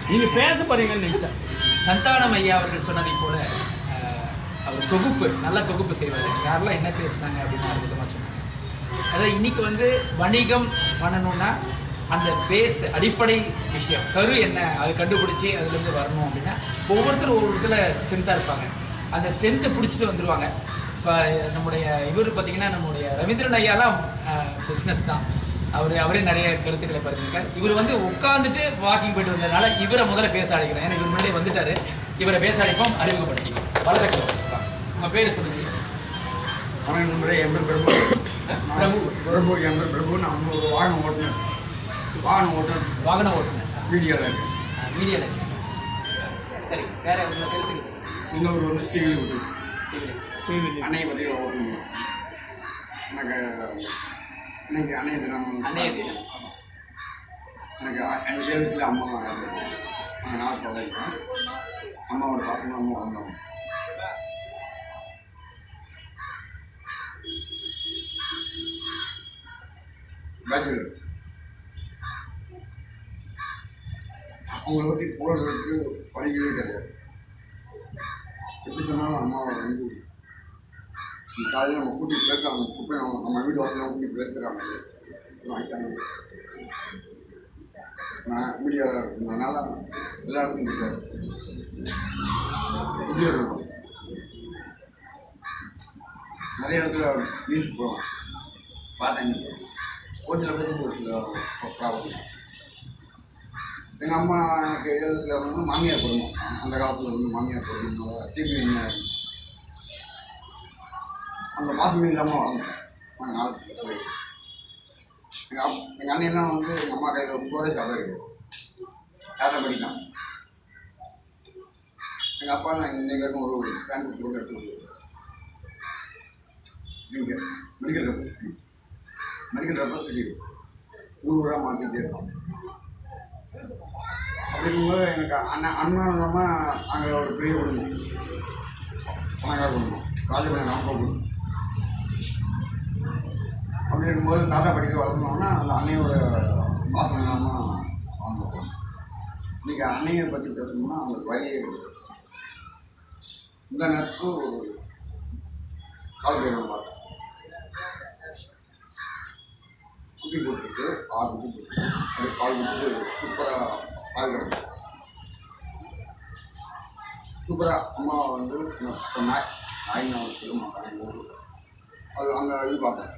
நீங்கள் பேச போறீங்கன்னு நினச்சேன். சந்தானம் ஐயா அவர்கள் சொன்னதை போல அவர் தொகுப்பு நல்ல தொகுப்பு செய்வார். யாரெல்லாம் என்ன பேசுனாங்க அப்படின்னு அற்புதமாக சொன்னாங்க. அதாவது இன்னைக்கு வந்து வணிகம் பண்ணணும்னா அந்த பேஸ் அடிப்படை விஷயம் கரு என்ன அது கண்டுபிடிச்சி அதுலேருந்து வரணும் அப்படின்னா ஒவ்வொருத்தரும் ஒவ்வொரு இதில் ஸ்ட்ரென்த்தாக இருப்பாங்க. அந்த ஸ்ட்ரென்த்தை பிடிச்சிட்டு வந்துடுவாங்க. இப்போ நம்முடைய இவர் பார்த்திங்கன்னா நம்முடைய ரவீந்திரன் ஐயாலாம் பிஸ்னஸ் தான். அவரே நிறைய கருத்துக்களை பகிர்ந்திருக்கார். இவர் வந்து உட்காந்துட்டு வாக்கிங் போயிட்டு வந்ததுனால இவரை முதல்ல பேச அழைக்கிறேன். ஏன்னா இவர் முன்னாடியே வந்துட்டார். இவரை பேச அழைப்போம். அறிமுகப்படுத்திக்கலாம். வளர்க்க உங்கள் பேர் சொல்லுங்கள். வணக்கம் நண்பரே. என் பேர் பிரபு. பிரபு என் பேர் பிரபு. நான் வாகன ஓட்டுநர். மீடியாவில் இருக்கேன். மீடியாவில் இருக்கேன். சரி, வேற உங்களை கருத்துக்கு இன்னொரு வந்து ஸ்ரீவில்லிபுத்தூர். அன்னையை பற்றி ஓட்டணும். எனக்கு இன்னைக்கு அன்னைய தினம். எனக்கு எங்கள் தேவத்தில் அம்மா நாங்கள் நாள் பழகிட்டோம். அம்மாவோட பசங்க அம்மா வந்தோம். பேச்சுலர் அவங்கள பற்றி போடுறதுக்கு படிக்கவே கிடையாது. எப்படி சொன்னாலும் அம்மாவை வந்து காலையில் நம்ம கூட்டிகிட்டு போயிருக்காங்க. குப்பை நம்ம வீட்டு வாசலாம் கூட்டிகிட்டு போயிருக்கிறாங்க. நான் மீடியாவில் இருக்கிறதுனால எல்லாருக்கும் தெரியாது. புதிய இருக்கும் நிறைய இடத்துல நியூஸ் போவேன் பார்த்தேன். ஒரு சில பேருக்கு ஒரு சில ப்ராப்ளம். எங்கள் அம்மா எனக்கு ஏழத்தில் வந்து மாமியார் குடும்பம். அந்த காலத்தில் வந்து மாமியார் குடும்பம் டிவி அந்த பாசமே இல்லாமல் வளர்ந்தேன். நாங்கள் நாளைக்கு போய் எங்கள் அண்ணெல்லாம் வந்து எங்கள் அம்மா கையில் ரொம்பவே கதை இருக்குது. கதை படிக்கலாம். எங்கள் அப்பா நான் இன்றைக்கு வரைக்கும் ஒரு ஃபேன் கூட எடுத்து இங்கே மெடிக்கல் ரெப்ரஸன்டேட்டிவ் ஊராக மாற்றிட்டே இருக்கோம். அப்படிங்கும்போது எனக்கு அண்ணன் இல்லாமல் அங்கே ஒரு பெரிய குடும்பம், பணக்கார குடும்பம், ராஜபாளையம் நாமக்கல் குடும்பம். அப்படி இருக்கும்போது தாத்தா படிக்க வளர்ந்தோம்னா அந்த அன்னையோட வாசம் இல்லாமல் வாழ்ந்துருக்கோம். இன்றைக்கி அன்னையை பற்றி பேசணும்னா அவங்களுக்கு வழியே இந்த நேரத்துக்கு ஒரு கால் பேர் பார்த்தேன். குட்டி போட்டுருக்கு 6 குட்டி போட்டு அது பால் கொடுத்து சூப்பராக பால் கிடைக்கும். சூப்பராக அம்மா வந்து நாய் நான் திரும்ப அது அங்கே இது பார்த்தேன்.